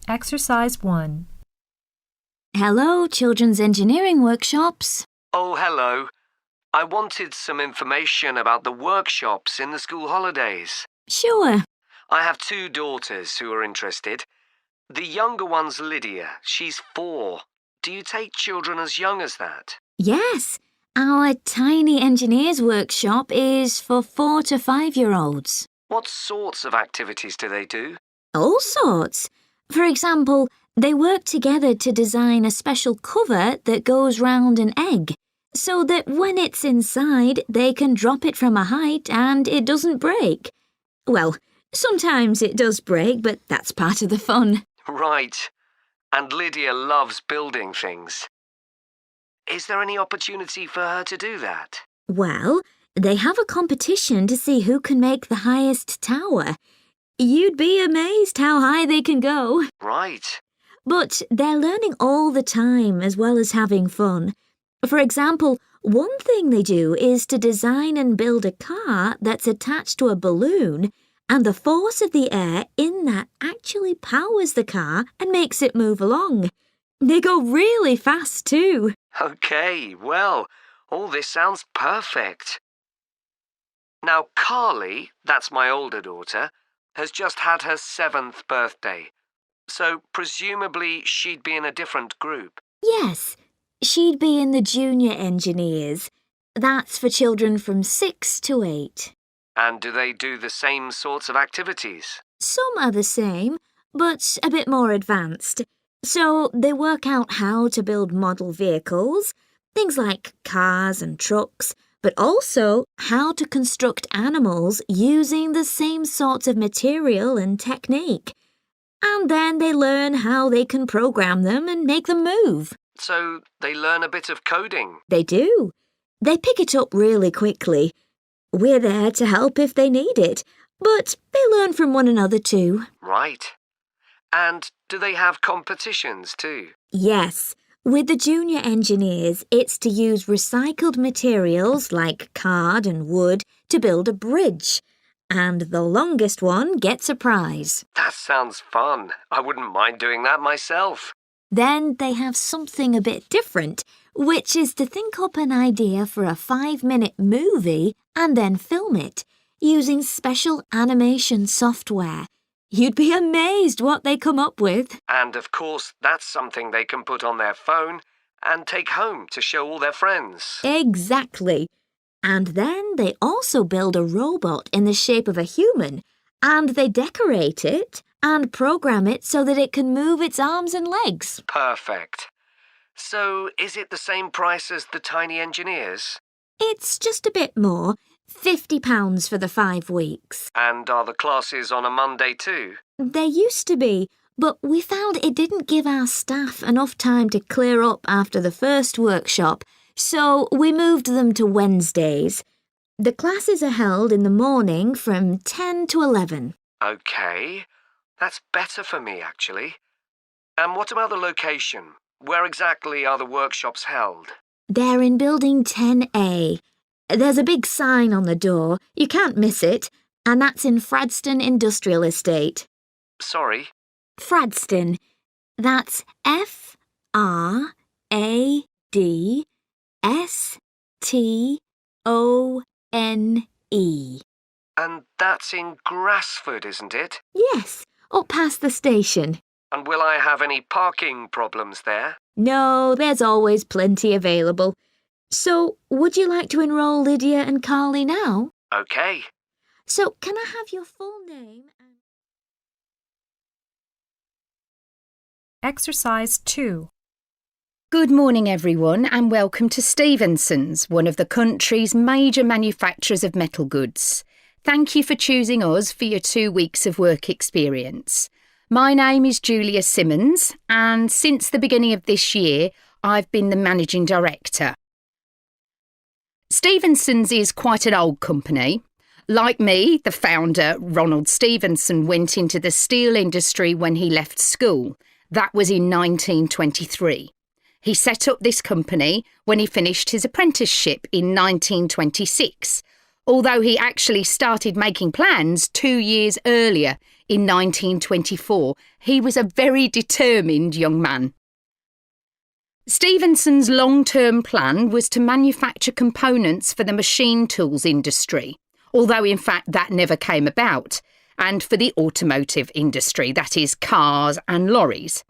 Exercise 1. Hello, Children's Engineering Workshops. Oh, hello. I wanted some information about the workshops in the school holidays. Sure. I have two daughters who are interested. The younger one's Lydia. She's 4. Do you take children as young as that? Yes, our tiny engineers workshop is for 4 to 5-year-olds. What sorts of activities do they do? All sorts. For example, they work together to design a special cover that goes round an egg, so that when it's inside, they can drop it from a height and it doesn't break. Well, sometimes it does break, but that's part of the fun. Right. And Lydia loves building things. Is there any opportunity for her to do that? Well, they have a competition to see who can make the highest tower. You'd be amazed how high they can go. Right. But they're learning all the time as well as having fun. For example, one thing they do is to design and build a car that's attached to a balloon, and the force of the air in that actually powers the car and makes it move along. They go really fast too. OK, well, all this sounds perfect. Now, Carly, that's my older daughter, has just had her 7th birthday. So presumably she'd be in a different group. Yes, she'd be in the junior engineers. That's for children from 6 to 8. And do they do the same sorts of activities? Some are the same, but a bit more advanced. So they work out how to build model vehicles, things like cars and trucks, but also how to construct animals using the same sorts of material and technique. And then they learn how they can program them and make them move. So they learn a bit of coding? They do. They pick it up really quickly. We're there to help if they need it, but they learn from one another too. Right. And do they have competitions too? Yes. With the junior engineers, it's to use recycled materials like card and wood to build a bridge. And the longest one gets a prize. That sounds fun. I wouldn't mind doing that myself. Then they have something a bit different, which is to think up an idea for a 5-minute movie and then film it, using special animation software. You'd be amazed what they come up with. And of course, that's something they can put on their phone and take home to show all their friends. Exactly. And then they also build a robot in the shape of a human, and they decorate it and program it so that it can move its arms and legs. Perfect. So is it the same price as the tiny engineers? It's just a bit more. £50 for the 5 weeks. And are the classes on a Monday too? They used to be, but we found it didn't give our staff enough time to clear up after the first workshop, so we moved them to Wednesdays. The classes are held in the morning from 10 to 11. OK, that's better for me actually. And what about the location? Where exactly are the workshops held? They're in Building 10A. There's a big sign on the door. You can't miss it. And that's in Fradston Industrial Estate. Sorry? Fradston. That's F-R-A-D-S-T-O-N-E. And that's in Grassford, isn't it? Yes, up past the station. And will I have any parking problems there? No, there's always plenty available. So, would you like to enroll Lydia and Carly now? OK. So, can I have your full name and... Exercise 2. Good morning, everyone, and welcome to Stevenson's, one of the country's major manufacturers of metal goods. Thank you for choosing us for your 2 weeks of work experience. My name is Julia Simmons, and since the beginning of this year, I've been the managing director. Stevenson's is quite an old company. Like me, the founder, Ronald Stevenson, went into the steel industry when he left school. That was in 1923. He set up this company when he finished his apprenticeship in 1926, although he actually started making plans 2 years earlier in 1924. He was a very determined young man. Stevenson's long-term plan was to manufacture components for the machine tools industry, although in fact that never came about, and for the automotive industry, that is, cars and lorries.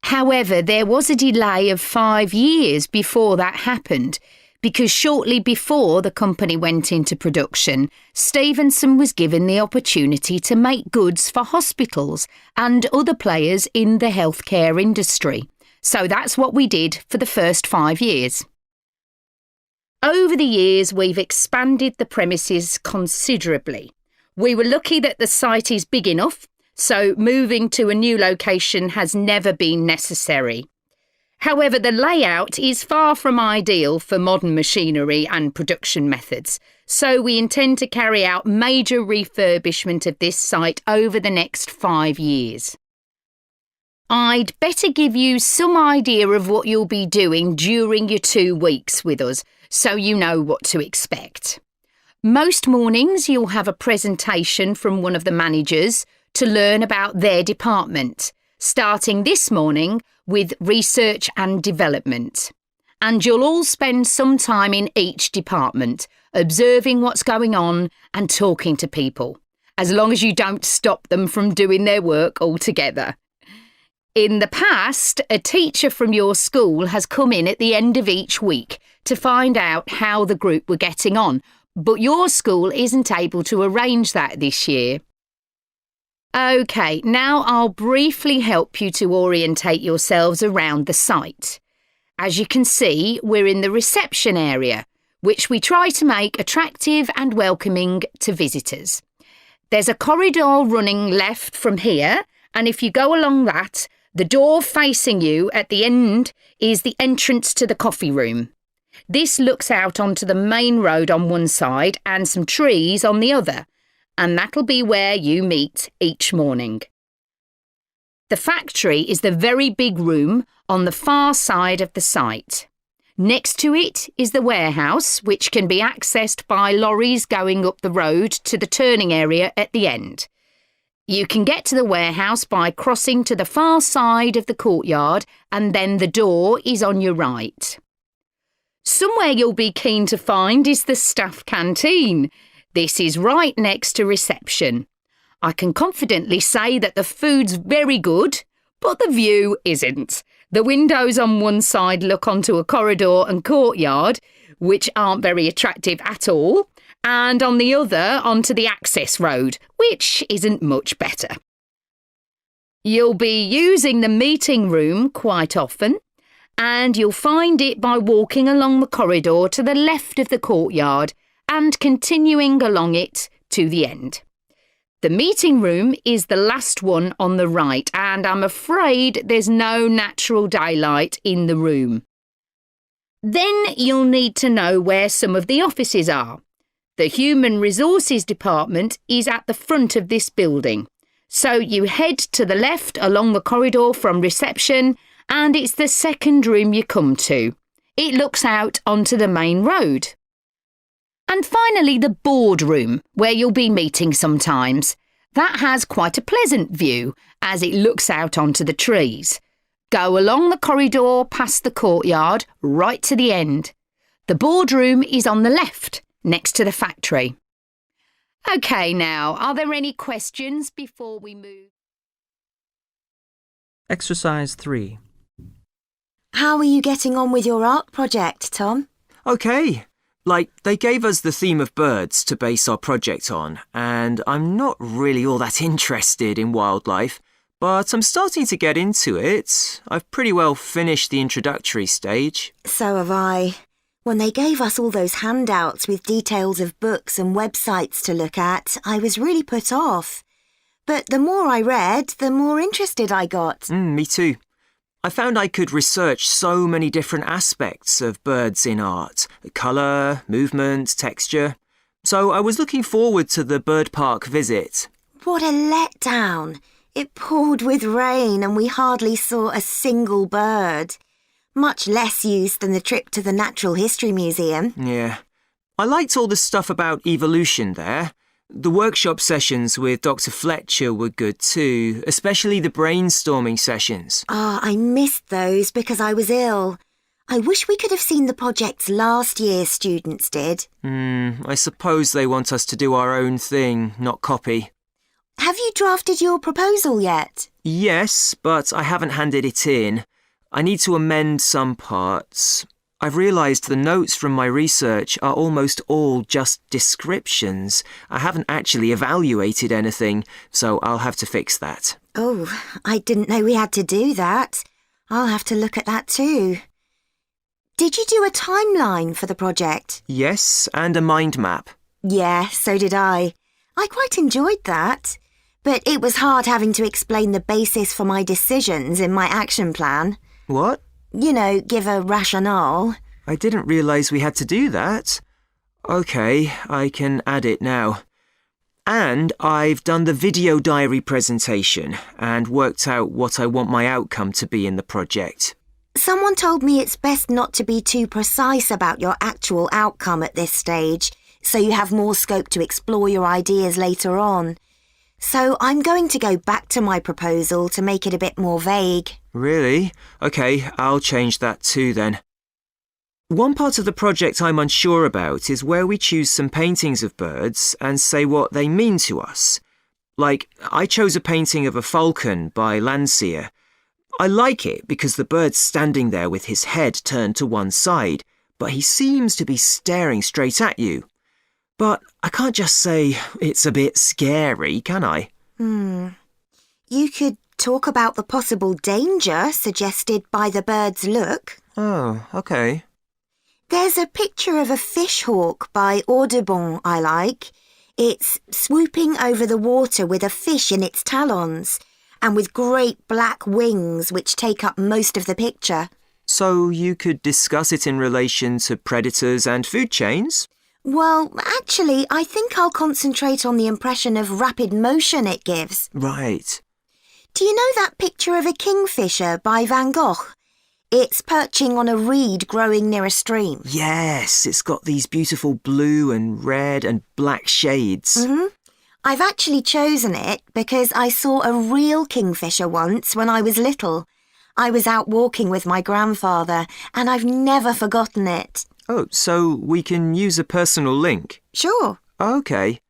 However, there was a delay of 5 years before that happened, because shortly before the company went into production, Stevenson was given the opportunity to make goods for hospitals and other players in the healthcare industry. So that's what we did for the first 5 years. Over the years, we've expanded the premises considerably. We were lucky that the site is big enough, so moving to a new location has never been necessary. However, the layout is far from ideal for modern machinery and production methods, so we intend to carry out major refurbishment of this site over the next 5 years. I'd better give you some idea of what you'll be doing during your 2 weeks with us, so you know what to expect. Most mornings you'll have a presentation from one of the managers to learn about their department, starting this morning with research and development. And you'll all spend some time in each department, observing what's going on and talking to people, as long as you don't stop them from doing their work altogether. In the past, a teacher from your school has come in at the end of each week to find out how the group were getting on, but your school isn't able to arrange that this year. OK, now I'll briefly help you to orientate yourselves around the site. As you can see, we're in the reception area, which we try to make attractive and welcoming to visitors. There's a corridor running left from here, and if you go along that, the door facing you at the end is the entrance to the coffee room. This looks out onto the main road on one side and some trees on the other, and that'll be where you meet each morning. The factory is the very big room on the far side of the site. Next to it is the warehouse, which can be accessed by lorries going up the road to the turning area at the end. You can get to the warehouse by crossing to the far side of the courtyard, and then the door is on your right. Somewhere you'll be keen to find is the staff canteen. This is right next to reception. I can confidently say that the food's very good, but the view isn't. The windows on one side look onto a corridor and courtyard, which aren't very attractive at all, and on the other onto the access road, which isn't much better. You'll be using the meeting room quite often, and you'll find it by walking along the corridor to the left of the courtyard and continuing along it to the end. The meeting room is the last one on the right, and I'm afraid there's no natural daylight in the room. Then you'll need to know where some of the offices are. The Human Resources Department is at the front of this building, so you head to the left along the corridor from reception, and it's the second room you come to. It looks out onto the main road. And finally, the boardroom, where you'll be meeting sometimes. That has quite a pleasant view, as it looks out onto the trees. Go along the corridor past the courtyard, right to the end. The boardroom is on the left, next to the factory. OK, now, are there any questions before we move? Exercise 3. How are you getting on with your art project, Tom? OK. They gave us the theme of birds to base our project on, and I'm not really all that interested in wildlife, but I'm starting to get into it. I've pretty well finished the introductory stage. So have I. When they gave us all those handouts with details of books and websites to look at, I was really put off. But the more I read, the more interested I got. Me too. I found I could research so many different aspects of birds in art. Colour, movement, texture. So I was looking forward to the bird park visit. What a letdown. It poured with rain and we hardly saw a single bird. Much less use than the trip to the Natural History Museum. Yeah. I liked all the stuff about evolution there. The workshop sessions with Dr. Fletcher were good too, especially the brainstorming sessions. I missed those because I was ill. I wish we could have seen the projects last year's students did. I suppose they want us to do our own thing, not copy. Have you drafted your proposal yet? Yes, but I haven't handed it in. I need to amend some parts. I've realised the notes from my research are almost all just descriptions. I haven't actually evaluated anything, so I'll have to fix that. Oh, I didn't know we had to do that. I'll have to look at that too. Did you do a timeline for the project? Yes, and a mind map. Yeah, so did I. I quite enjoyed that. But it was hard having to explain the basis for my decisions in my action plan. What? You know, give a rationale. I didn't realise we had to do that. OK, I can add it now. And I've done the video diary presentation and worked out what I want my outcome to be in the project. Someone told me it's best not to be too precise about your actual outcome at this stage, so you have more scope to explore your ideas later on. So I'm going to go back to my proposal to make it a bit more vague. Really? OK, I'll change that too then. One part of the project I'm unsure about is where we choose some paintings of birds and say what they mean to us. Like, I chose a painting of a falcon by Landseer. I like it because the bird's standing there with his head turned to one side, but he seems to be staring straight at you. But I can't just say it's a bit scary, can I? You could talk about the possible danger suggested by the bird's look. Oh, OK. There's a picture of a fish hawk by Audubon I like. It's swooping over the water with a fish in its talons and with great black wings which take up most of the picture. So you could discuss it in relation to predators and food chains? Well, actually, I think I'll concentrate on the impression of rapid motion it gives. Right. Do you know that picture of a kingfisher by Van Gogh? It's perching on a reed growing near a stream. Yes, it's got these beautiful blue and red and black shades. I've actually chosen it because I saw a real kingfisher once when I was little. I was out walking with my grandfather and I've never forgotten it. Oh, so we can use a personal link? Sure. OK.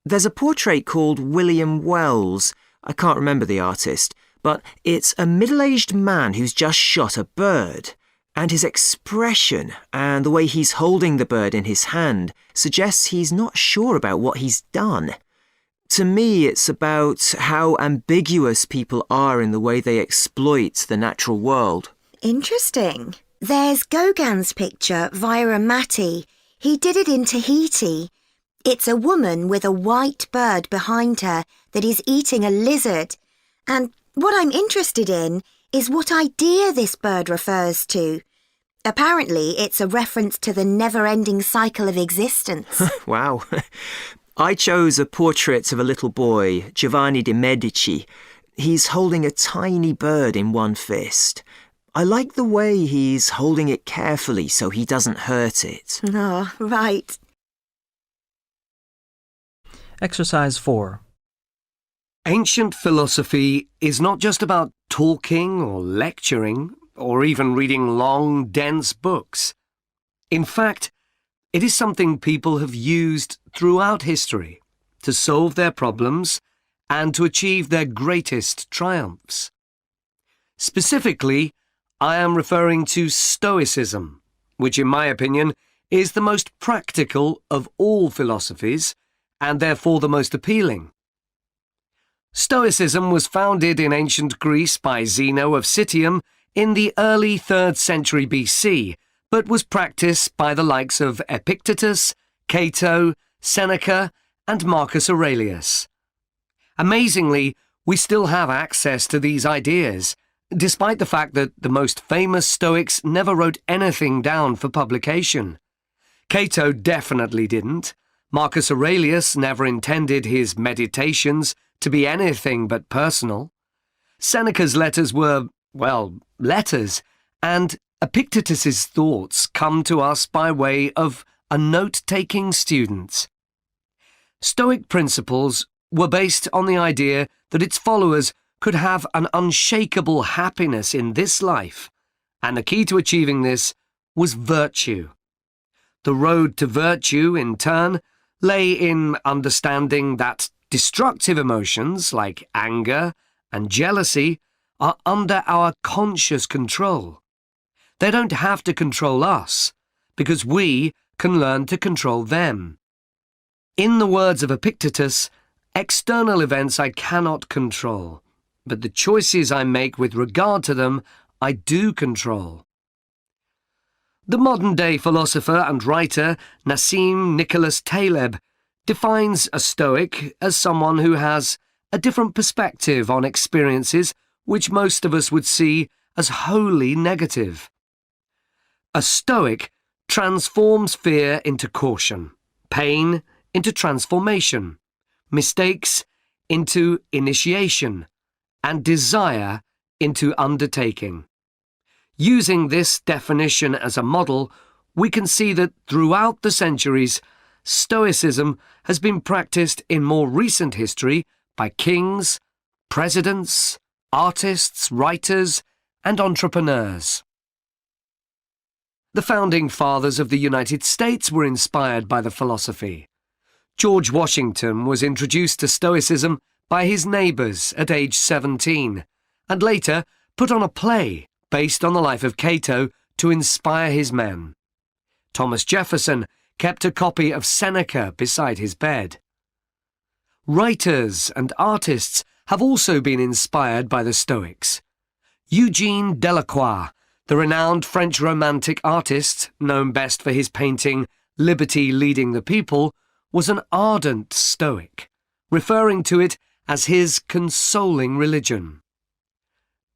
There's a portrait called William Wells. I can't remember the artist, but it's a middle-aged man who's just shot a bird. And his expression and the way he's holding the bird in his hand suggests he's not sure about what he's done. To me, it's about how ambiguous people are in the way they exploit the natural world. Interesting. There's Gauguin's picture via a Matty. He did it in Tahiti. It's a woman with a white bird behind her that is eating a lizard. And what I'm interested in is what idea this bird refers to. Apparently, it's a reference to the never-ending cycle of existence. Wow. I chose a portrait of a little boy, Giovanni de' Medici. He's holding a tiny bird in one fist. I like the way he's holding it carefully so he doesn't hurt it. Oh, right. Exercise 4. Ancient philosophy is not just about talking or lecturing or even reading long, dense books. In fact, it is something people have used throughout history to solve their problems and to achieve their greatest triumphs. Specifically, I am referring to Stoicism, which in my opinion is the most practical of all philosophies and therefore the most appealing. Stoicism was founded in ancient Greece by Zeno of Citium in the early 3rd century BC, but was practiced by the likes of Epictetus, Cato, Seneca, and Marcus Aurelius. Amazingly, we still have access to these ideas, despite the fact that the most famous Stoics never wrote anything down for publication. Cato definitely didn't. Marcus Aurelius never intended his meditations to be anything but personal. Seneca's letters were, well, letters, and Epictetus's thoughts come to us by way of a note-taking student. Stoic principles were based on the idea that its followers could have an unshakable happiness in this life, and the key to achieving this was virtue. The road to virtue, in turn, lay in understanding that destructive emotions like anger and jealousy are under our conscious control. They don't have to control us, because we can learn to control them. In the words of Epictetus, external events I cannot control, but the choices I make with regard to them I do control. The modern-day philosopher and writer Nassim Nicholas Taleb defines a Stoic as someone who has a different perspective on experiences which most of us would see as wholly negative. A Stoic transforms fear into caution, pain into transformation, mistakes into initiation, and desire into undertaking. Using this definition as a model, we can see that throughout the centuries, Stoicism has been practiced in more recent history by kings, presidents, artists, writers, and entrepreneurs. The founding fathers of the United States were inspired by the philosophy. George Washington was introduced to Stoicism by his neighbours at age 17, and later put on a play based on the life of Cato to inspire his men. Thomas Jefferson kept a copy of Seneca beside his bed. Writers and artists have also been inspired by the Stoics. Eugene Delacroix, the renowned French Romantic artist, known best for his painting Liberty Leading the People, was an ardent Stoic, referring to it as his consoling religion.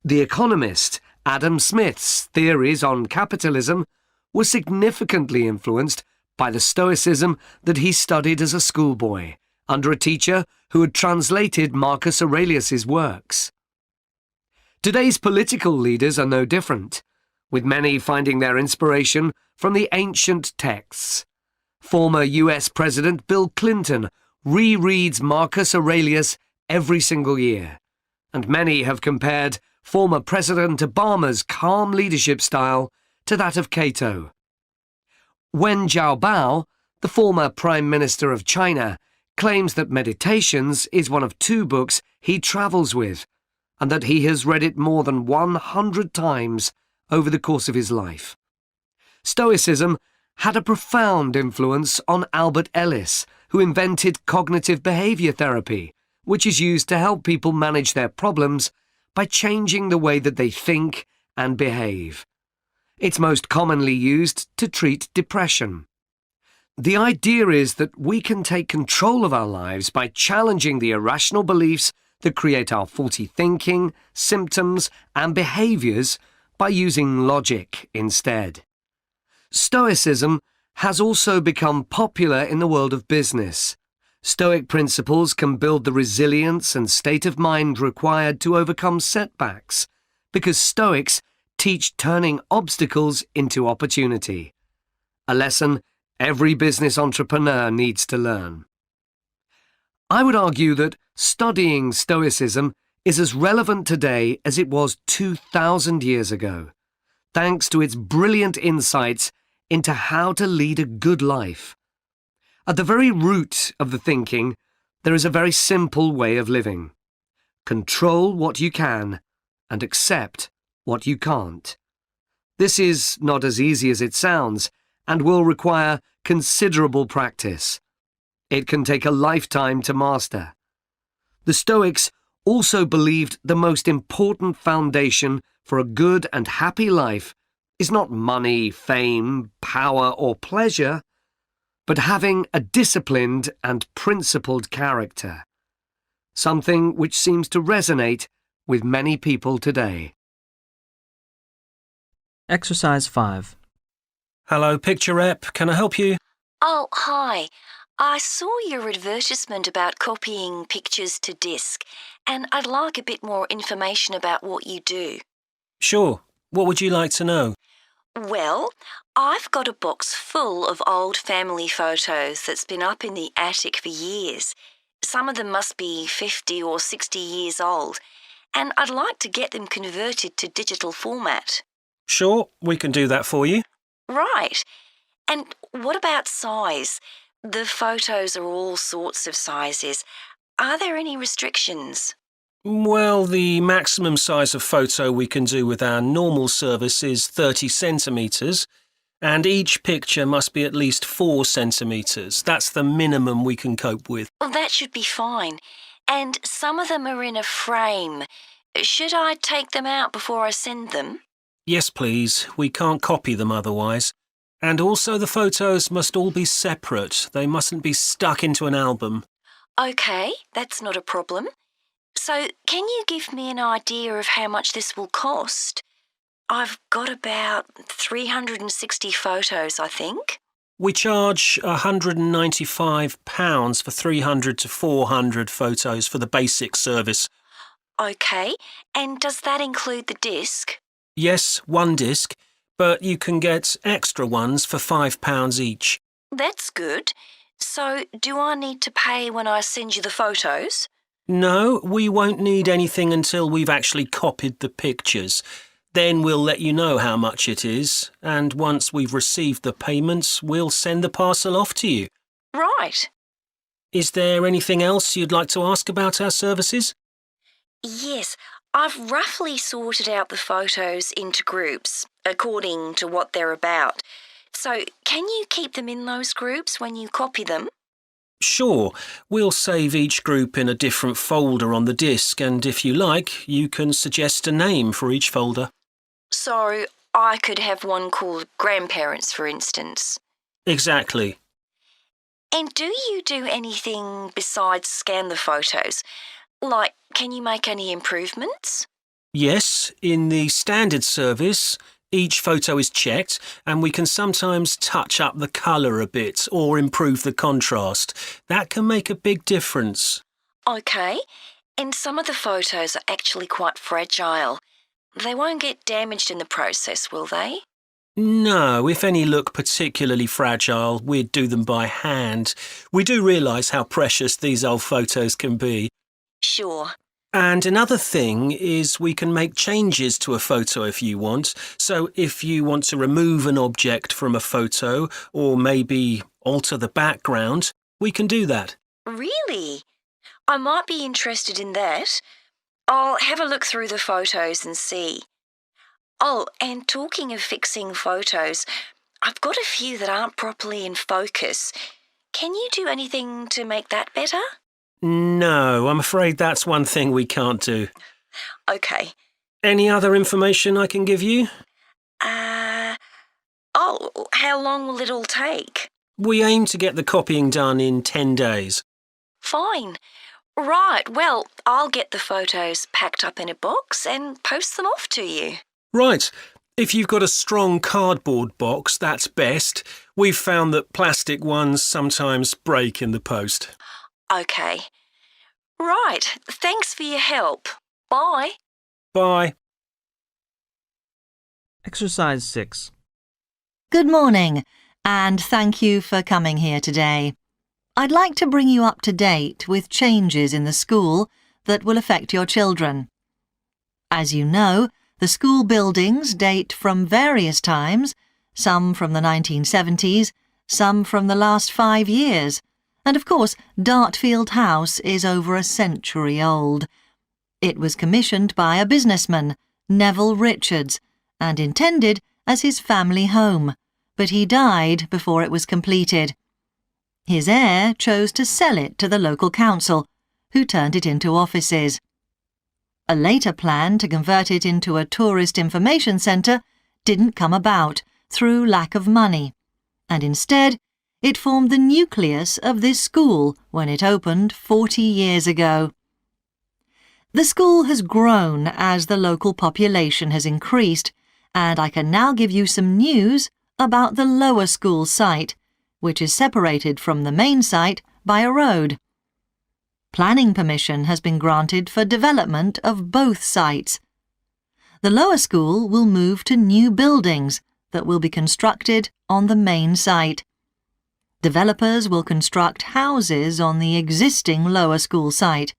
The economist Adam Smith's theories on capitalism were significantly influenced by the Stoicism that he studied as a schoolboy, under a teacher who had translated Marcus Aurelius's works. Today's political leaders are no different, with many finding their inspiration from the ancient texts. Former US President Bill Clinton rereads Marcus Aurelius every single year, and many have compared former President Obama's calm leadership style to that of Cato. Wen Jiabao, the former Prime Minister of China, claims that Meditations is one of 2 books he travels with, and that he has read it more than 100 times over the course of his life. Stoicism had a profound influence on Albert Ellis, who invented cognitive behavior therapy, which is used to help people manage their problems by changing the way that they think and behave. It's most commonly used to treat depression. The idea is that we can take control of our lives by challenging the irrational beliefs that create our faulty thinking, symptoms, and behaviours by using logic instead. Stoicism has also become popular in the world of business. Stoic principles can build the resilience and state of mind required to overcome setbacks, because Stoics teach turning obstacles into opportunity, a lesson every business entrepreneur needs to learn. I would argue that studying Stoicism is as relevant today as it was 2,000 years ago, thanks to its brilliant insights into how to lead a good life. At the very root of the thinking, there is a very simple way of living. Control what you can and accept what you can't. This is not as easy as it sounds and will require considerable practice. It can take a lifetime to master. The Stoics also believed the most important foundation for a good and happy life is not money, fame, power, or pleasure, but having a disciplined and principled character, something which seems to resonate with many people today. Exercise 5. Hello, Picture Rep. Can I help you? Oh, hi. I saw your advertisement about copying pictures to disk, and I'd like a bit more information about what you do. Sure. What would you like to know? Well, I've got a box full of old family photos that's been up in the attic for years. Some of them must be 50 or 60 years old, and I'd like to get them converted to digital format. Sure, we can do that for you. Right. And what about size? The photos are all sorts of sizes. Are there any restrictions? Well, the maximum size of photo we can do with our normal service is 30 centimetres, and each picture must be at least 4 centimetres. That's the minimum we can cope with. Well, that should be fine. And some of them are in a frame. Should I take them out before I send them? Yes, please. We can't copy them otherwise. And also the photos must all be separate. They mustn't be stuck into an album. OK, that's not a problem. So, can you give me an idea of how much this will cost? I've got about 360 photos, I think. We charge £195 for 300 to 400 photos for the basic service. OK, and does that include the disc? Yes, one disc, but you can get extra ones for £5 each. That's good. So, do I need to pay when I send you the photos? No, we won't need anything until we've actually copied the pictures. Then we'll let you know how much it is, and once we've received the payments, we'll send the parcel off to you. Right. Is there anything else you'd like to ask about our services? Yes, I've roughly sorted out the photos into groups, according to what they're about. So, can you keep them in those groups when you copy them? Sure, we'll save each group in a different folder on the disk, and if you like, you can suggest a name for each folder. So, I could have one called Grandparents, for instance. Exactly. And do you do anything besides scan the photos? Like, can you make any improvements? Yes, in the standard service, each photo is checked and we can sometimes touch up the colour a bit or improve the contrast. That can make a big difference. OK, and some of the photos are actually quite fragile. They won't get damaged in the process, will they? No, if any look particularly fragile, we'd do them by hand. We do realise how precious these old photos can be. Sure. And another thing is we can make changes to a photo if you want. So if you want to remove an object from a photo or maybe alter the background, we can do that. Really? I might be interested in that. I'll have a look through the photos and see. Oh, and talking of fixing photos, I've got a few that aren't properly in focus. Can you do anything to make that better? No, I'm afraid that's one thing we can't do. OK. Any other information I can give you? How long will it all take? We aim to get the copying done in 10 days. Fine. Right, well, I'll get the photos packed up in a box and post them off to you. Right. If you've got a strong cardboard box, that's best. We've found that plastic ones sometimes break in the post. OK. Right, thanks for your help. Bye. Bye. Exercise 6. Good morning, and thank you for coming here today. I'd like to bring you up to date with changes in the school that will affect your children. As you know, the school buildings date from various times, some from the 1970s, some from the last 5 years, and of course, Dartfield House is over a century old. It was commissioned by a businessman, Neville Richards, and intended as his family home, but he died before it was completed. His heir chose to sell it to the local council, who turned it into offices. A later plan to convert it into a tourist information centre didn't come about through lack of money, and instead it formed the nucleus of this school when it opened 40 years ago. The school has grown as the local population has increased, and I can now give you some news about the lower school site, which is separated from the main site by a road. Planning permission has been granted for development of both sites. The lower school will move to new buildings that will be constructed on the main site. Developers will construct houses on the existing lower school site.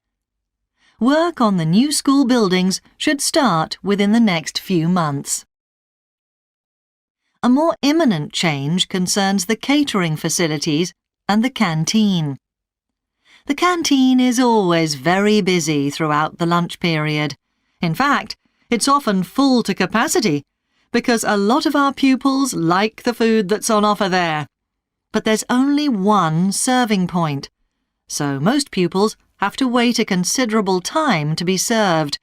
Work on the new school buildings should start within the next few months. A more imminent change concerns the catering facilities and the canteen. The canteen is always very busy throughout the lunch period. In fact, it's often full to capacity because a lot of our pupils like the food that's on offer there. But there's only one serving point, so most pupils have to wait a considerable time to be served.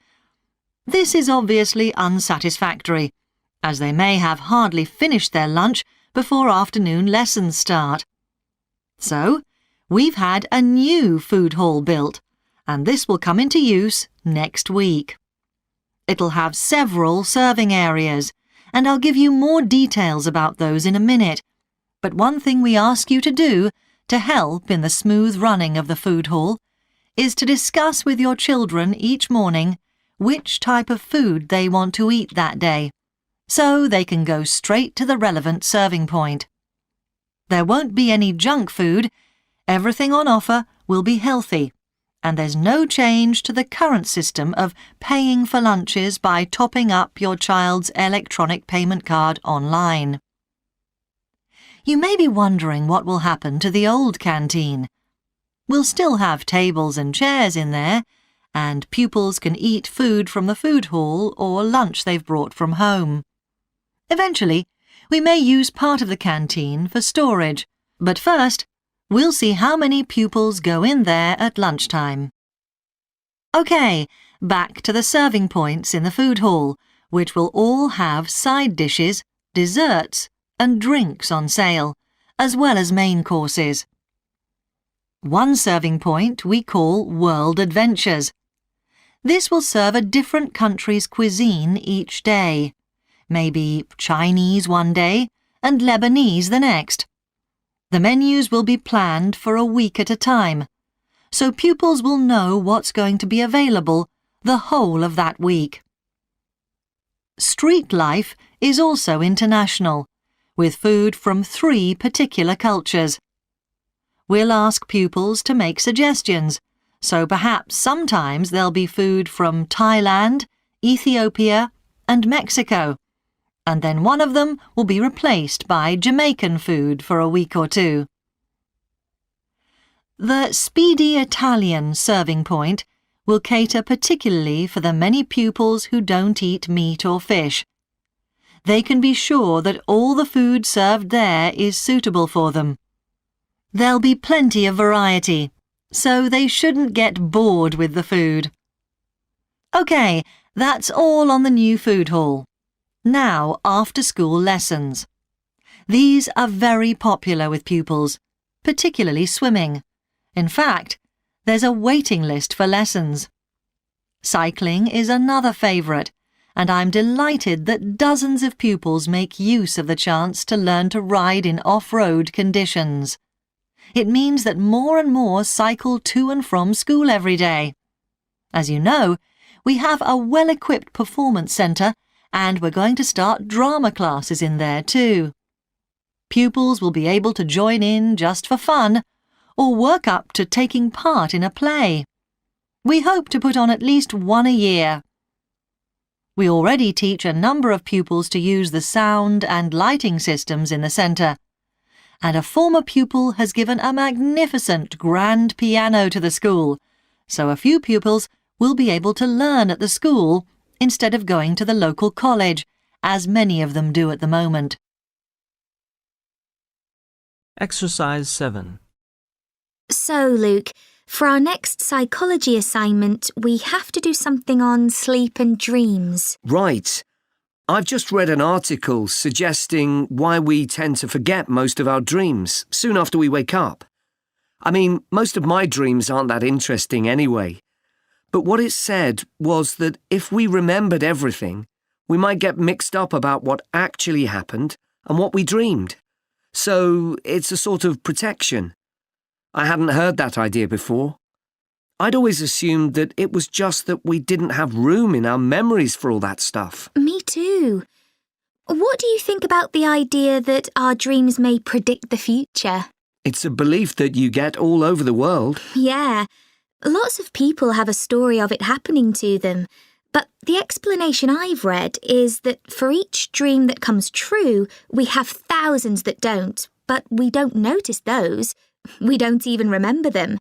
This is obviously unsatisfactory, as they may have hardly finished their lunch before afternoon lessons start. So, we've had a new food hall built, and this will come into use next week. It'll have several serving areas, and I'll give you more details about those in a minute. But one thing we ask you to do to help in the smooth running of the food hall is to discuss with your children each morning which type of food they want to eat that day, so they can go straight to the relevant serving point. There won't be any junk food. Everything on offer will be healthy, and there's no change to the current system of paying for lunches by topping up your child's electronic payment card online. You may be wondering what will happen to the old canteen. We'll still have tables and chairs in there, and pupils can eat food from the food hall or lunch they've brought from home. Eventually, we may use part of the canteen for storage, but first, we'll see how many pupils go in there at lunchtime. OK, back to the serving points in the food hall, which will all have side dishes, desserts, and drinks on sale, as well as main courses. One serving point we call World Adventures. This will serve a different country's cuisine each day. Maybe Chinese one day and Lebanese the next. The menus will be planned for a week at a time, so pupils will know what's going to be available the whole of that week. Street life is also international, with food from 3 particular cultures. We'll ask pupils to make suggestions, so perhaps sometimes there'll be food from Thailand, Ethiopia, and Mexico, and then one of them will be replaced by Jamaican food for a week or 2. The Speedy Italian serving point will cater particularly for the many pupils who don't eat meat or fish. They can be sure that all the food served there is suitable for them. There'll be plenty of variety, so they shouldn't get bored with the food. OK, that's all on the new food hall. Now, after-school lessons. These are very popular with pupils, particularly swimming. In fact, there's a waiting list for lessons. Cycling is another favourite, and I'm delighted that dozens of pupils make use of the chance to learn to ride in off-road conditions. It means that more and more cycle to and from school every day. As you know, we have a well-equipped performance centre, and we're going to start drama classes in there too. Pupils will be able to join in just for fun, or work up to taking part in a play. We hope to put on at least one a year. We already teach a number of pupils to use the sound and lighting systems in the centre, and a former pupil has given a magnificent grand piano to the school, so a few pupils will be able to learn at the school instead of going to the local college, as many of them do at the moment. Exercise 7. So, Luke, for our next psychology assignment, we have to do something on sleep and dreams. Right. I've just read an article suggesting why we tend to forget most of our dreams soon after we wake up. I mean, most of my dreams aren't that interesting anyway. But what it said was that if we remembered everything, we might get mixed up about what actually happened and what we dreamed. So it's a sort of protection. I hadn't heard that idea before. I'd always assumed that it was just that we didn't have room in our memories for all that stuff. Me too. What do you think about the idea that our dreams may predict the future? It's a belief that you get all over the world. Yeah, lots of people have a story of it happening to them. But the explanation I've read is that for each dream that comes true, we have thousands that don't, but we don't notice those. We don't even remember them.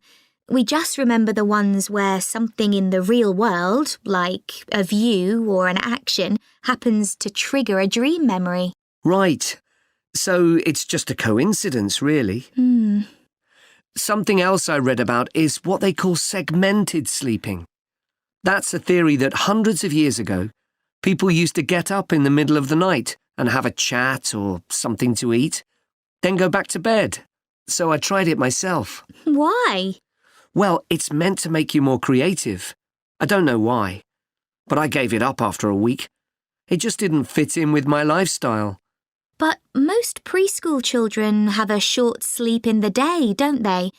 We just remember the ones where something in the real world, like a view or an action, happens to trigger a dream memory. Right. So it's just a coincidence, really. Something else I read about is what they call segmented sleeping. That's a theory that hundreds of years ago, people used to get up in the middle of the night and have a chat or something to eat, then go back to bed. So I tried it myself. Why? Well, it's meant to make you more creative. I don't know why, but I gave it up after a week. It just didn't fit in with my lifestyle. But most preschool children have a short sleep in the day, don't they?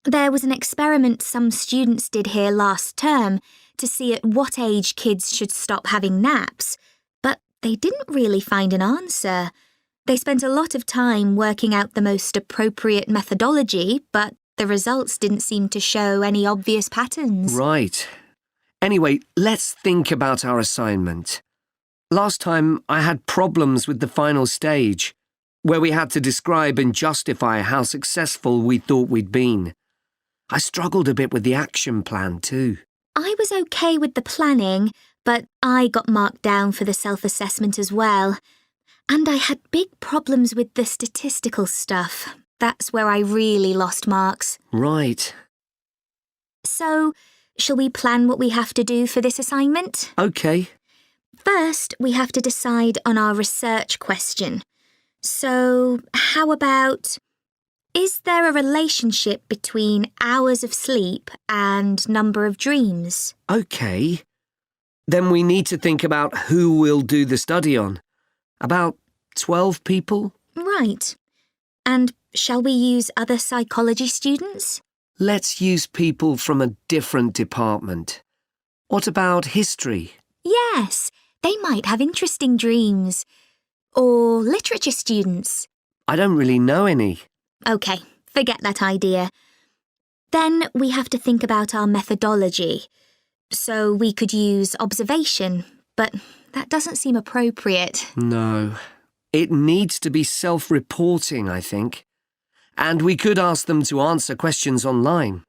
There was an experiment some students did here last term to see at what age kids should stop having naps, but they didn't really find an answer. They spent a lot of time working out the most appropriate methodology, but the results didn't seem to show any obvious patterns. Right. Anyway, let's think about our assignment. Last time I had problems with the final stage, where we had to describe and justify how successful we thought we'd been. I struggled a bit with the action plan too. I was okay with the planning, but I got marked down for the self-assessment as well. And I had big problems with the statistical stuff. That's where I really lost marks. Right. So, shall we plan what we have to do for this assignment? Okay. First, we have to decide on our research question. So, how about, is there a relationship between hours of sleep and number of dreams? Okay. Then we need to think about who we'll do the study on. About 12 people? Right. And shall we use other psychology students? Let's use people from a different department. What about history? Yes, they might have interesting dreams. Or literature students. I don't really know any. OK, forget that idea. Then we have to think about our methodology. So we could use observation, but that doesn't seem appropriate. No. It needs to be self-reporting, I think. And we could ask them to answer questions online.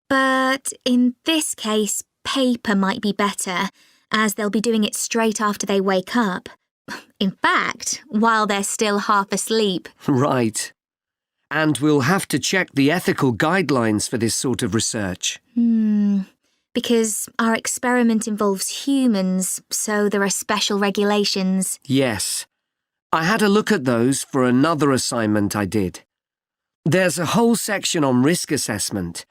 But in this case, paper might be better, as they'll be doing it straight after they wake up. In fact, while they're still half asleep. Right. And we'll have to check the ethical guidelines for this sort of research. Because our experiment involves humans, so there are special regulations. Yes. I had a look at those for another assignment I did. There's a whole section on risk assessment,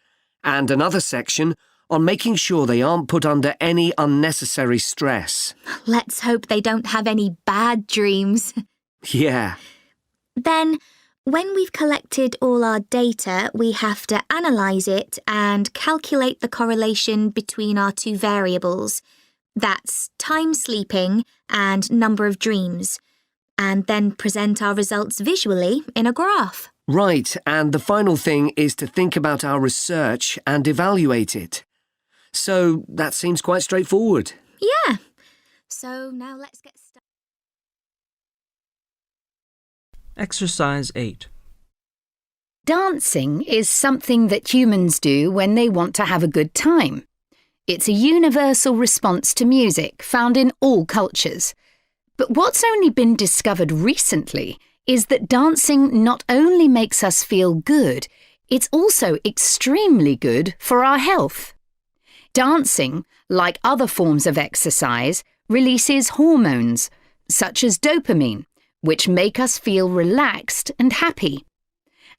and another section on making sure they aren't put under any unnecessary stress. Let's hope they don't have any bad dreams. Yeah. Then, when we've collected all our data, we have to analyse it and calculate the correlation between our two variables. That's time sleeping and number of dreams. And then present our results visually in a graph. Right, and the final thing is to think about our research and evaluate it. So that seems quite straightforward. Yeah. So now let's get started. Exercise 8. Dancing is something that humans do when they want to have a good time. It's a universal response to music found in all cultures. But what's only been discovered recently is that dancing not only makes us feel good, it's also extremely good for our health. Dancing, like other forms of exercise, releases hormones, such as dopamine, which make us feel relaxed and happy.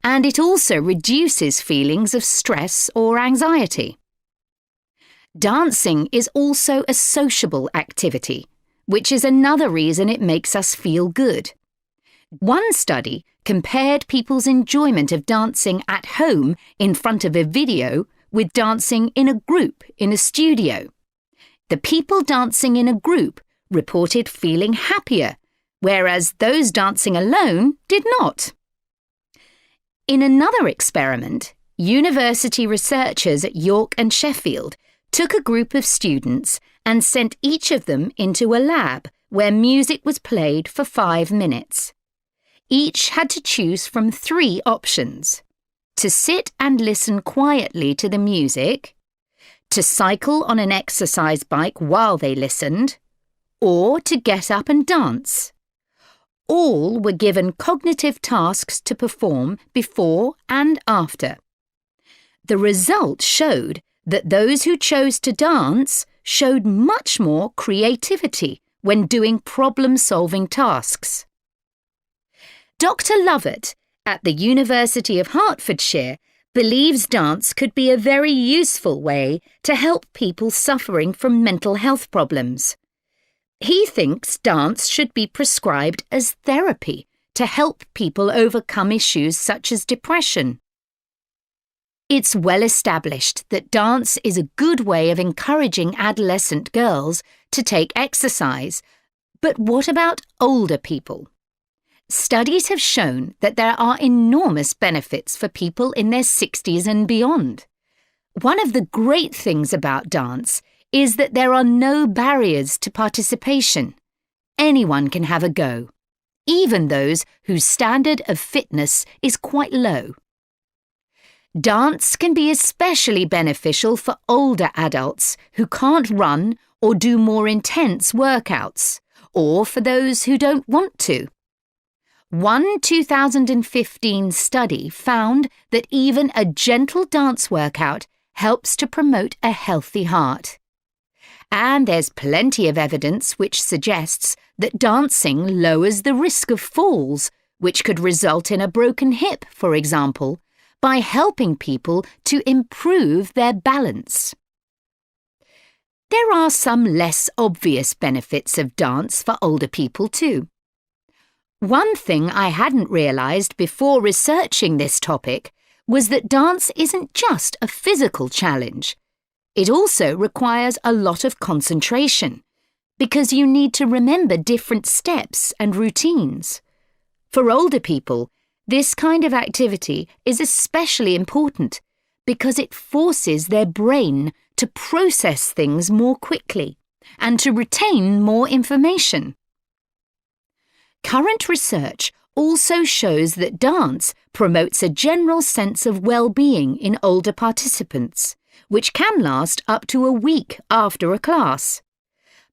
And it also reduces feelings of stress or anxiety. Dancing is also a sociable activity, which is another reason it makes us feel good. One study compared people's enjoyment of dancing at home in front of a video with dancing in a group in a studio. The people dancing in a group reported feeling happier, whereas those dancing alone did not. In another experiment, university researchers at York and Sheffield took a group of students and sent each of them into a lab where music was played for 5 minutes. Each had to choose from 3 options: to sit and listen quietly to the music, to cycle on an exercise bike while they listened, or to get up and dance. All were given cognitive tasks to perform before and after. The result showed that those who chose to dance showed much more creativity when doing problem-solving tasks. Dr. Lovett at the University of Hertfordshire believes dance could be a very useful way to help people suffering from mental health problems. He thinks dance should be prescribed as therapy to help people overcome issues such as depression. It's well established that dance is a good way of encouraging adolescent girls to take exercise, but what about older people? Studies have shown that there are enormous benefits for people in their 60s and beyond. One of the great things about dance is that there are no barriers to participation. Anyone can have a go, even those whose standard of fitness is quite low. Dance can be especially beneficial for older adults who can't run or do more intense workouts, or for those who don't want to. One 2015 study found that even a gentle dance workout helps to promote a healthy heart. And there's plenty of evidence which suggests that dancing lowers the risk of falls, which could result in a broken hip, for example, by helping people to improve their balance. There are some less obvious benefits of dance for older people too. One thing I hadn't realised before researching this topic was that dance isn't just a physical challenge. It also requires a lot of concentration, because you need to remember different steps and routines. For older people, this kind of activity is especially important because it forces their brain to process things more quickly and to retain more information. Current research also shows that dance promotes a general sense of well-being in older participants, which can last up to a week after a class.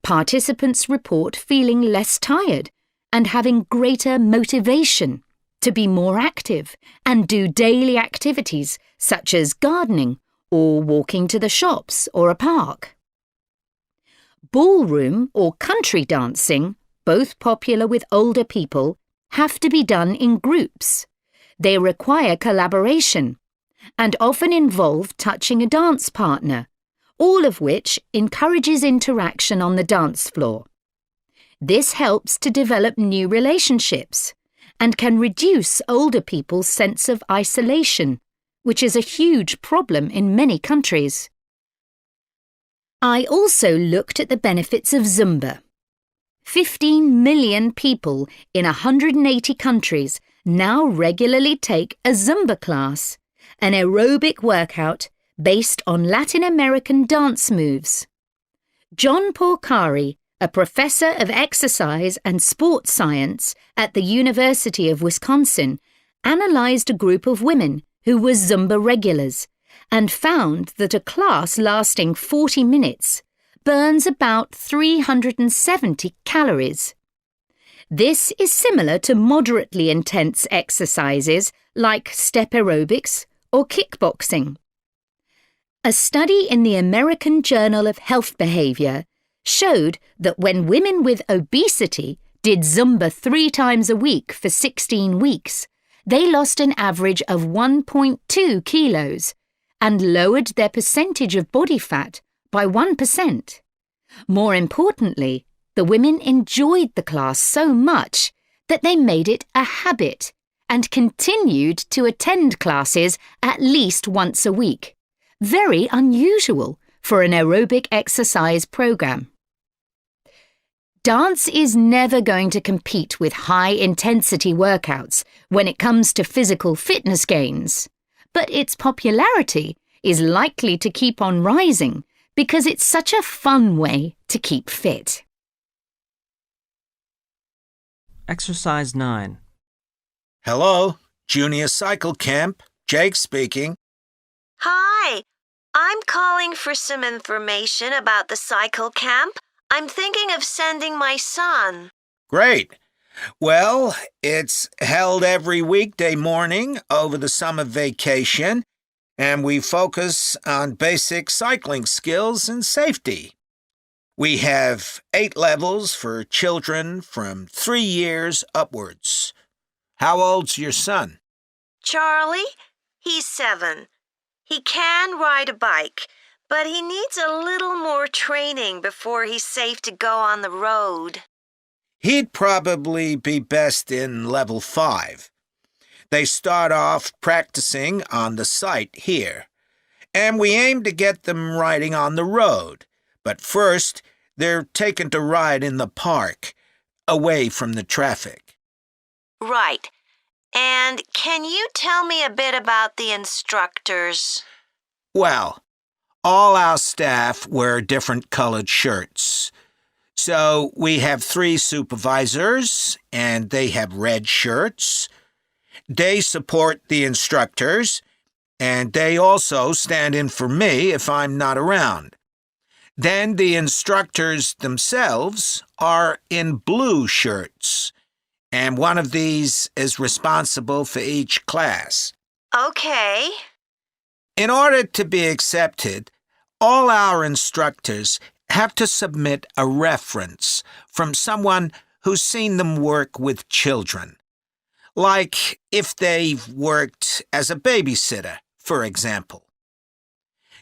Participants report feeling less tired and having greater motivation to be more active and do daily activities such as gardening or walking to the shops or a park. Ballroom or country dancing, both popular with older people, have to be done in groups. They require collaboration and often involve touching a dance partner, all of which encourages interaction on the dance floor. This helps to develop new relationships and can reduce older people's sense of isolation, which is a huge problem in many countries. I also looked at the benefits of Zumba. 15 million people in 180 countries now regularly take a Zumba class, an aerobic workout based on Latin American dance moves. John Porcari, a professor of exercise and sports science at the University of Wisconsin, analysed a group of women who were Zumba regulars and found that a class lasting 40 minutes burns about 370 calories. This is similar to moderately intense exercises like step aerobics or kickboxing. A study in the American Journal of Health Behaviour showed that when women with obesity did Zumba 3 times a week for 16 weeks, they lost an average of 1.2 kilos and lowered their percentage of body fat by 1%. More importantly, the women enjoyed the class so much that they made it a habit and continued to attend classes at least once a week. Very unusual for an aerobic exercise program. Dance is never going to compete with high-intensity workouts when it comes to physical fitness gains, but its popularity is likely to keep on rising because it's such a fun way to keep fit. Exercise 9. Hello, Junior Cycle Camp. Jake speaking. Hi, I'm calling for some information about the cycle camp. I'm thinking of sending my son. Great. Well, it's held every weekday morning over the summer vacation, and we focus on basic cycling skills and safety. We have 8 levels for children from 3 years upwards. How old's your son? Charlie? He's 7. He can ride a bike, but he needs a little more training before he's safe to go on the road. He'd probably be best in level 5. They start off practicing on the site here, and we aim to get them riding on the road. But first, they're taken to ride in the park, away from the traffic. Right. And can you tell me a bit about the instructors? Well, all our staff wear different colored shirts. So we have 3 supervisors, and they have red shirts. They support the instructors, and they also stand in for me if I'm not around. Then the instructors themselves are in blue shirts, and one of these is responsible for each class. Okay. In order to be accepted, all our instructors have to submit a reference from someone who's seen them work with children. Like if they've worked as a babysitter, for example.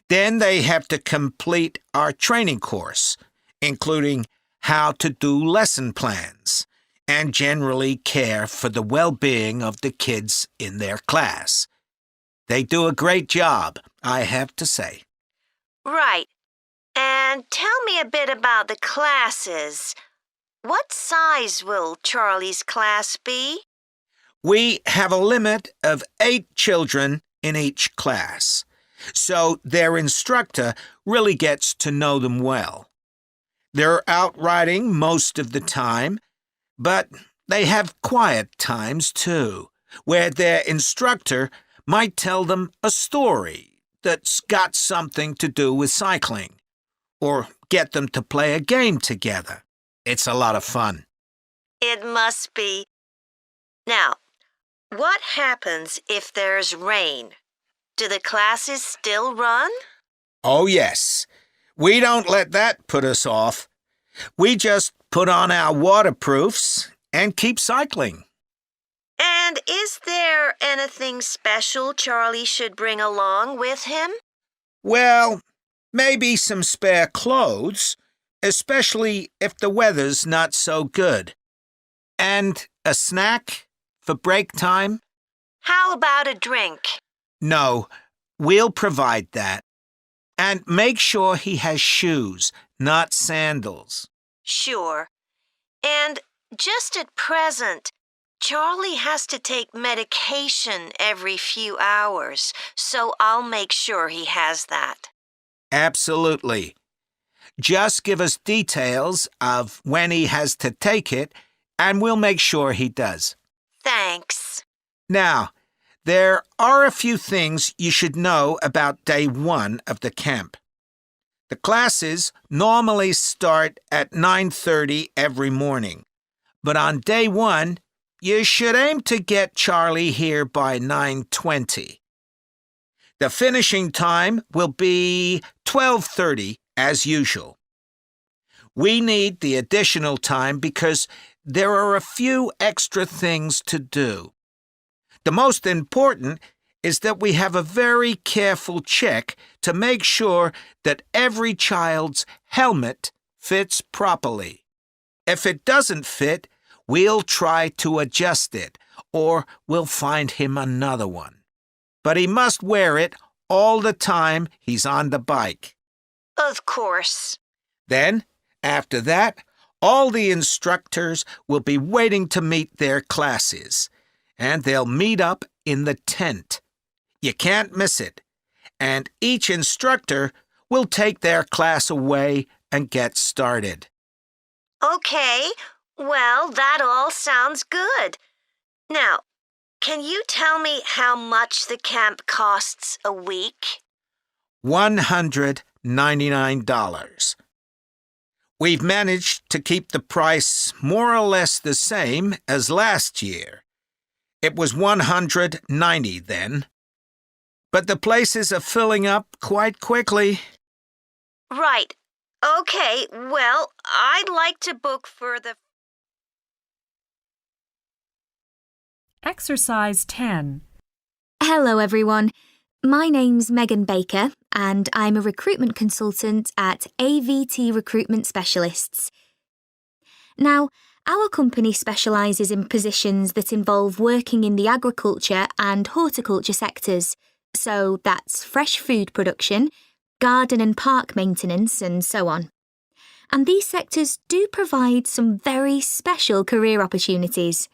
Then they have to complete our training course, including how to do lesson plans and generally care for the well-being of the kids in their class. They do a great job, I have to say. Right. And tell me a bit about the classes. What size will Charlie's class be? We have a limit of 8 children in each class, so their instructor really gets to know them well. They're out riding most of the time, but they have quiet times too, where their instructor might tell them a story that's got something to do with cycling, or get them to play a game together. It's a lot of fun. It must be. Now, what happens if there's rain? Do the classes still run? Oh, yes. We don't let that put us off. We just put on our waterproofs and keep cycling. And is there anything special Charlie should bring along with him? Well, maybe some spare clothes, especially if the weather's not so good. And a snack for break time? How about a drink? No, we'll provide that. And make sure he has shoes, not sandals. Sure. And just at present, Charlie has to take medication every few hours, so I'll make sure he has that. Absolutely. Just give us details of when he has to take it, and we'll make sure he does. Thanks. Now, there are a few things you should know about day 1 of the camp. The classes normally start at 9:30 every morning, but on day 1, you should aim to get Charlie here by 9:20. The finishing time will be 12:30 as usual. We need the additional time because there are a few extra things to do. The most important is that we have a very careful check to make sure that every child's helmet fits properly. If it doesn't fit, we'll try to adjust it, or we'll find him another one. But he must wear it all the time he's on the bike. Of course. Then, after that, All the instructors will be waiting to meet their classes, and they'll meet up in the tent. You can't miss it, and each instructor will take their class away and get started. Okay, well, that all sounds good. Now, can you tell me how much the camp costs a week? $199. We've managed to keep the price more or less the same as last year. It was $190 then. But the places are filling up quite quickly. Right. Okay, well, I'd like to book for the... Exercise 10. Hello, everyone. My name's Megan Baker, and I'm a recruitment consultant at AVT Recruitment Specialists. Now, our company specialises in positions that involve working in the agriculture and horticulture sectors, so that's fresh food production, garden and park maintenance, and so on. And these sectors do provide some very special career opportunities.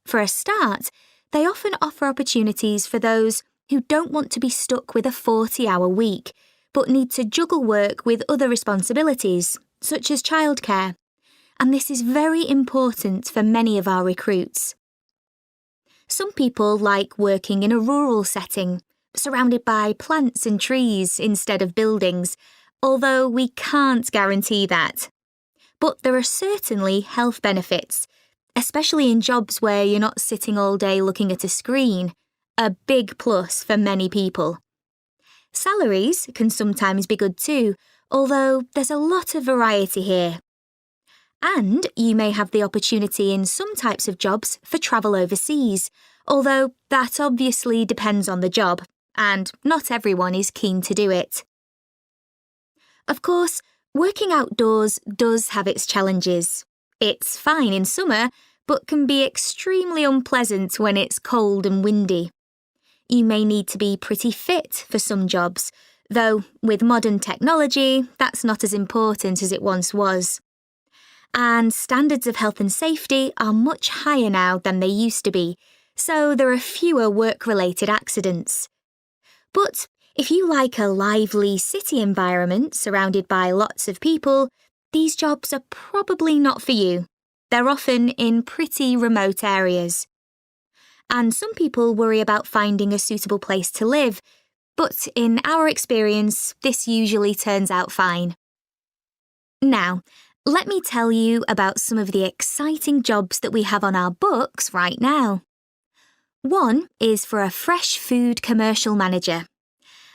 For a start, they often offer opportunities for those who don't want to be stuck with a 40-hour week, but need to juggle work with other responsibilities, such as childcare. And this is very important for many of our recruits. Some people like working in a rural setting, surrounded by plants and trees instead of buildings, although we can't guarantee that. But there are certainly health benefits, especially in jobs where you're not sitting all day looking at a screen, a big plus for many people. Salaries can sometimes be good too, although there's a lot of variety here. And you may have the opportunity in some types of jobs for travel overseas, although that obviously depends on the job, and not everyone is keen to do it. Of course, working outdoors does have its challenges. It's fine in summer, but can be extremely unpleasant when it's cold and windy. You may need to be pretty fit for some jobs, though with modern technology, that's not as important as it once was. And standards of health and safety are much higher now than they used to be, so there are fewer work-related accidents. But if you like a lively city environment surrounded by lots of people, these jobs are probably not for you. They're often in pretty remote areas. And some people worry about finding a suitable place to live, but in our experience, this usually turns out fine. Now, let me tell you about some of the exciting jobs that we have on our books right now. One is for a fresh food commercial manager.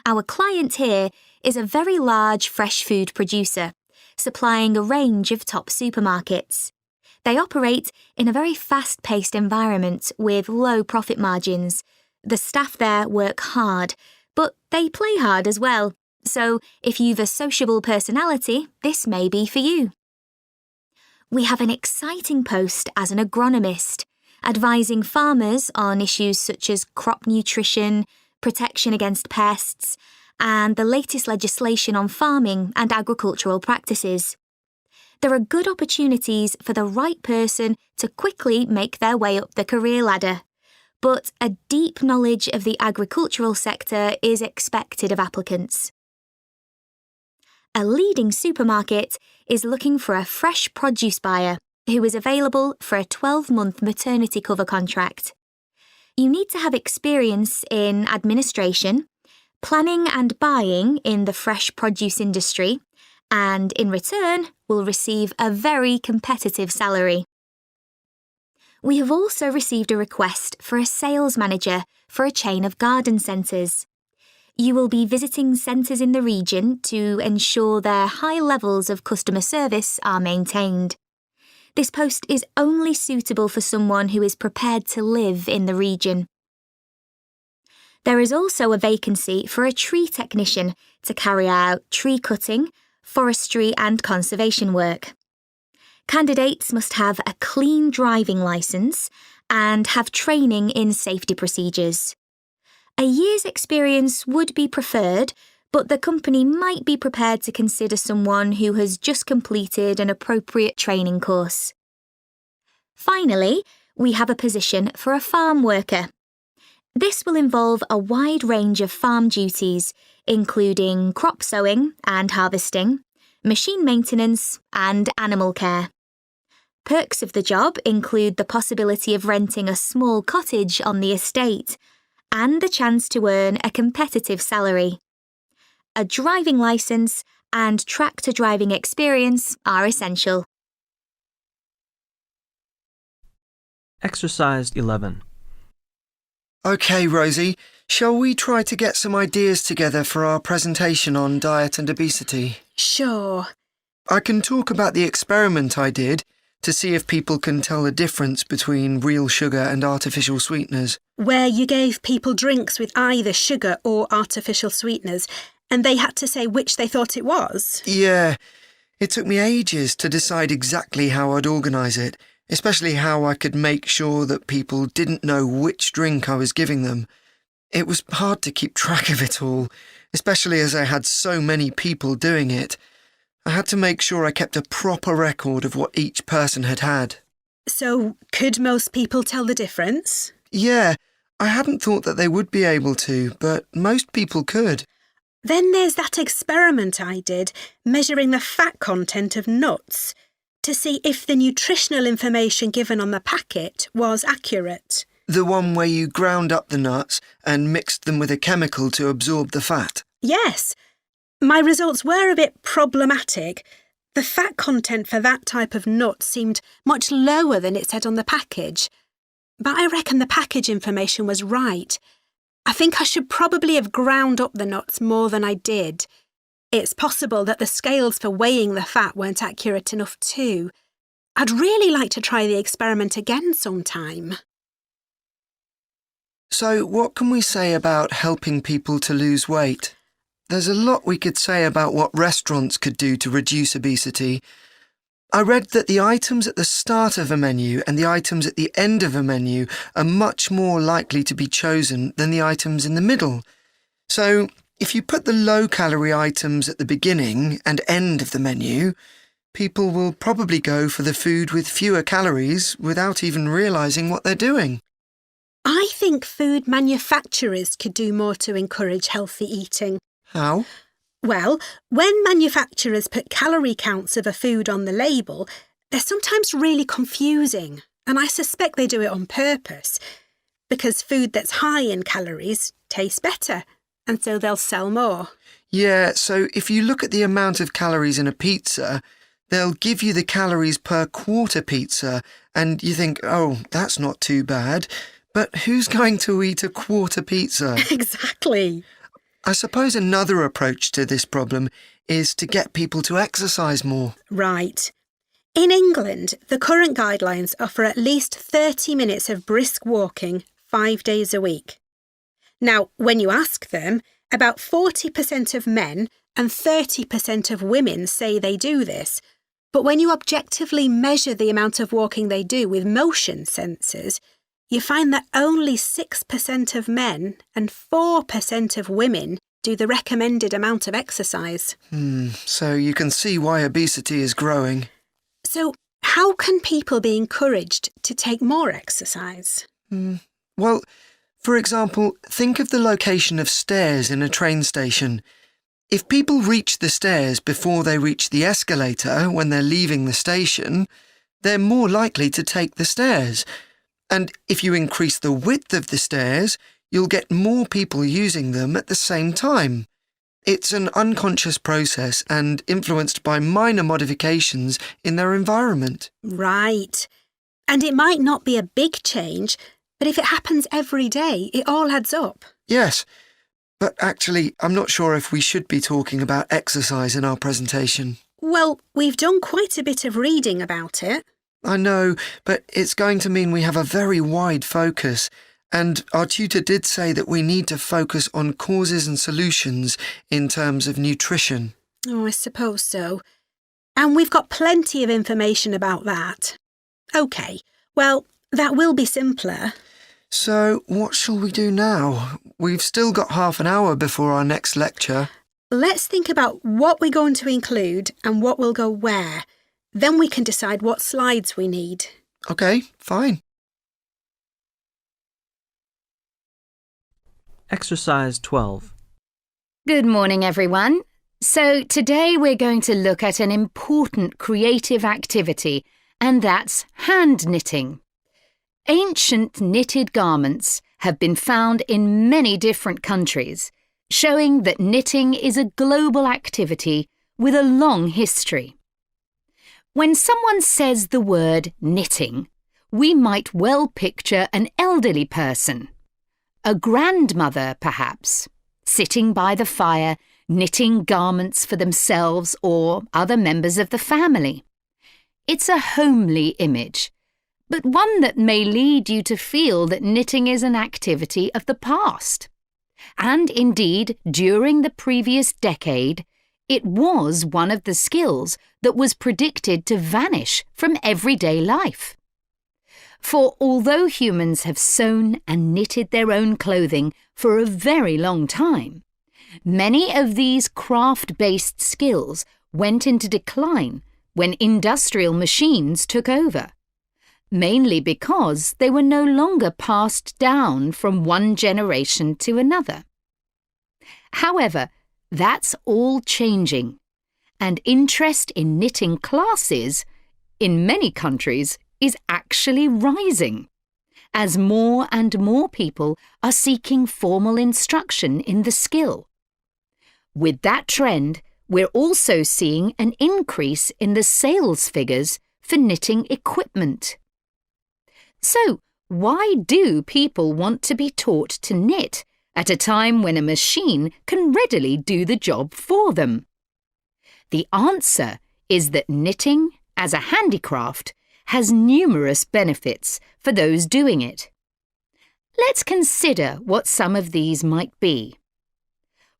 Our client here is a very large fresh food producer, supplying a range of top supermarkets. They operate in a very fast-paced environment with low profit margins. The staff there work hard, but they play hard as well. So if you've a sociable personality, this may be for you. We have an exciting post as an agronomist, advising farmers on issues such as crop nutrition, protection against pests, and the latest legislation on farming and agricultural practices. There are good opportunities for the right person to quickly make their way up the career ladder, but a deep knowledge of the agricultural sector is expected of applicants. A leading supermarket is looking for a fresh produce buyer who is available for a 12-month maternity cover contract. You need to have experience in administration, planning and buying in the fresh produce industry, and in return will receive a very competitive salary. We have also received a request for a sales manager for a chain of garden centres. You will be visiting centres in the region to ensure their high levels of customer service are maintained. This post is only suitable for someone who is prepared to live in the region. There is also a vacancy for a tree technician to carry out tree cutting, forestry and conservation work. Candidates must have a clean driving licence and have training in safety procedures. A year's experience would be preferred, but the company might be prepared to consider someone who has just completed an appropriate training course. Finally, we have a position for a farm worker. This will involve a wide range of farm duties, including crop sowing and harvesting, machine maintenance, and animal care. Perks of the job include the possibility of renting a small cottage on the estate and the chance to earn a competitive salary. A driving licence and tractor driving experience are essential. Exercise 11. OK, Rosie, shall we try to get some ideas together for our presentation on diet and obesity? Sure. I can talk about the experiment I did to see if people can tell the difference between real sugar and artificial sweeteners. Where you gave people drinks with either sugar or artificial sweeteners, and they had to say which they thought it was? Yeah, it took me ages to decide exactly how I'd organise it, especially how I could make sure that people didn't know which drink I was giving them. It was hard to keep track of it all, especially as I had so many people doing it. I had to make sure I kept a proper record of what each person had had. So, could most people tell the difference? Yeah, I hadn't thought that they would be able to, but most people could. Then there's that experiment I did, measuring the fat content of nuts, to see if the nutritional information given on the packet was accurate. The one where you ground up the nuts and mixed them with a chemical to absorb the fat? Yes. My results were a bit problematic. The fat content for that type of nut seemed much lower than it said on the package. But I reckon the package information was right. I think I should probably have ground up the nuts more than I did. It's possible that the scales for weighing the fat weren't accurate enough too. I'd really like to try the experiment again sometime. So what can we say about helping people to lose weight? There's a lot we could say about what restaurants could do to reduce obesity. I read that the items at the start of a menu and the items at the end of a menu are much more likely to be chosen than the items in the middle. So, if you put the low-calorie items at the beginning and end of the menu, people will probably go for the food with fewer calories without even realising what they're doing. I think food manufacturers could do more to encourage healthy eating. How? Well, when manufacturers put calorie counts of a food on the label, they're sometimes really confusing, and I suspect they do it on purpose, because food that's high in calories tastes better, and so they'll sell more. Yeah, so if you look at the amount of calories in a pizza, they'll give you the calories per quarter pizza, and you think, oh, that's not too bad. But who's going to eat a quarter pizza? Exactly. I suppose another approach to this problem is to get people to exercise more. Right. In England, the current guidelines offer at least 30 minutes of brisk walking 5 days a week. Now, when you ask them, about 40% of men and 30% of women say they do this. But when you objectively measure the amount of walking they do with motion sensors, you find that only 6% of men and 4% of women do the recommended amount of exercise. So you can see why obesity is growing. So how can people be encouraged to take more exercise? Well, for example, think of the location of stairs in a train station. If people reach the stairs before they reach the escalator when they're leaving the station, they're more likely to take the stairs. And if you increase the width of the stairs, you'll get more people using them at the same time. It's an unconscious process and influenced by minor modifications in their environment. Right. And it might not be a big change, but if it happens every day, it all adds up. Yes, but actually, I'm not sure if we should be talking about exercise in our presentation. Well, we've done quite a bit of reading about it. I know, but it's going to mean we have a very wide focus, and our tutor did say that we need to focus on causes and solutions in terms of nutrition. Oh, I suppose so. And we've got plenty of information about that. OK, well, that will be simpler. So, what shall we do now? We've still got half an hour before our next lecture. let's think about what we're going to include and what will go where. Then we can decide what slides we need. OK, fine. Exercise 12. Good morning, everyone. So today we're going to look at an important creative activity, and that's hand knitting. Ancient knitted garments have been found in many different countries, showing that knitting is a global activity with a long history. When someone says the word knitting, we might well picture an elderly person, a grandmother perhaps, sitting by the fire knitting garments for themselves or other members of the family. It's a homely image, but one that may lead you to feel that knitting is an activity of the past. And indeed, during the previous decade, it was one of the skills that was predicted to vanish from everyday life. For although humans have sewn and knitted their own clothing for a very long time, many of these craft-based skills went into decline when industrial machines took over, mainly because they were no longer passed down from one generation to another. However, that's all changing, and interest in knitting classes, in many countries, is actually rising, as more and more people are seeking formal instruction in the skill. With that trend, we're also seeing an increase in the sales figures for knitting equipment. So, why do people want to be taught to knit at a time when a machine can readily do the job for them? The answer is that knitting, as a handicraft, has numerous benefits for those doing it. Let's consider what some of these might be.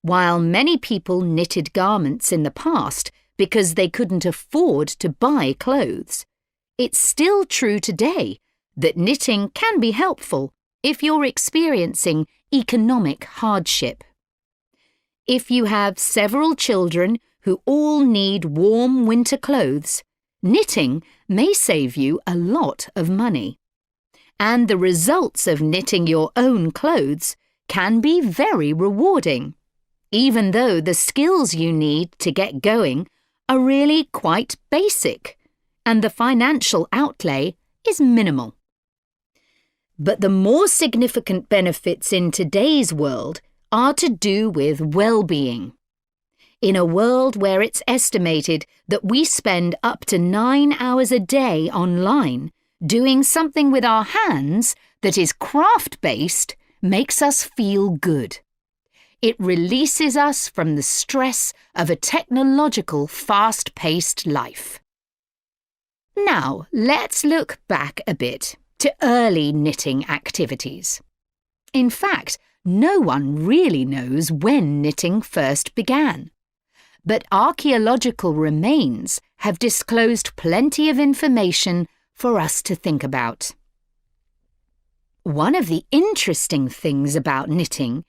While many people knitted garments in the past because they couldn't afford to buy clothes, it's still true today that knitting can be helpful if you're experiencing economic hardship. If you have several children who all need warm winter clothes, knitting may save you a lot of money. And the results of knitting your own clothes can be very rewarding, even though the skills you need to get going are really quite basic, and the financial outlay is minimal. But the more significant benefits in today's world are to do with well-being. In a world where it's estimated that we spend up to 9 hours a day online, doing something with our hands that is craft-based makes us feel good. It releases us from the stress of a technological, fast-paced life. Now, let's look back a bit to early knitting activities. In fact, no one really knows when knitting first began. But archaeological remains have disclosed plenty of information for us to think about. One of the interesting things about knitting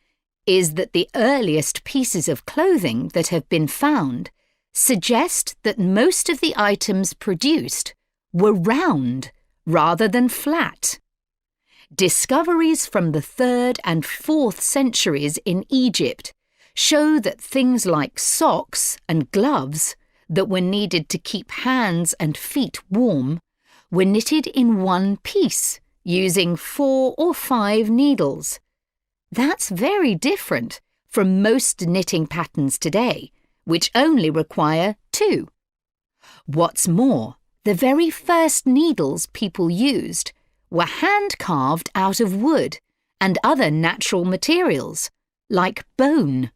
is that the earliest pieces of clothing that have been found suggest that most of the items produced were round rather than flat. Discoveries from the 3rd and 4th centuries in Egypt show that things like socks and gloves that were needed to keep hands and feet warm were knitted in one piece using 4 or 5 needles. That's very different from most knitting patterns today, which only require 2. What's more, the very first needles people used were hand-carved out of wood and other natural materials, like bone,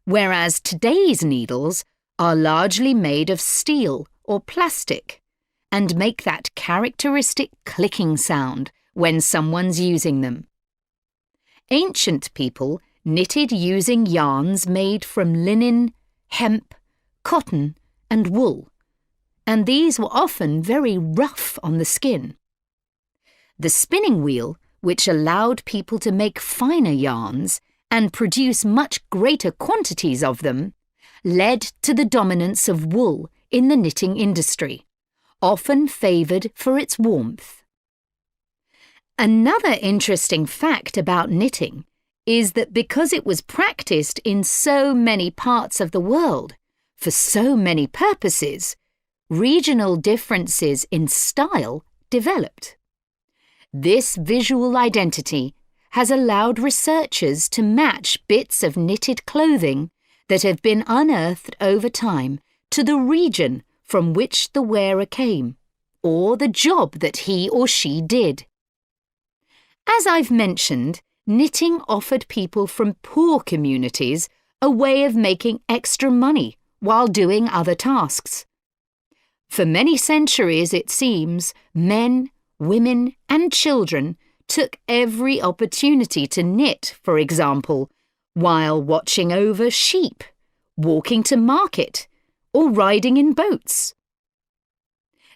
whereas today's needles are largely made of steel or plastic and make that characteristic clicking sound when someone's using them. Ancient people knitted using yarns made from linen, hemp, cotton and wool, and these were often very rough on the skin. The spinning wheel, which allowed people to make finer yarns and produce much greater quantities of them, led to the dominance of wool in the knitting industry, often favoured for its warmth. Another interesting fact about knitting is that because it was practised in so many parts of the world, for so many purposes, regional differences in style developed. This visual identity has allowed researchers to match bits of knitted clothing that have been unearthed over time to the region from which the wearer came, or the job that he or she did. As I've mentioned, knitting offered people from poor communities a way of making extra money while doing other tasks. For many centuries, it seems, men, women and children took every opportunity to knit, for example, while watching over sheep, walking to market, or riding in boats.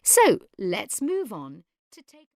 So let's move on to take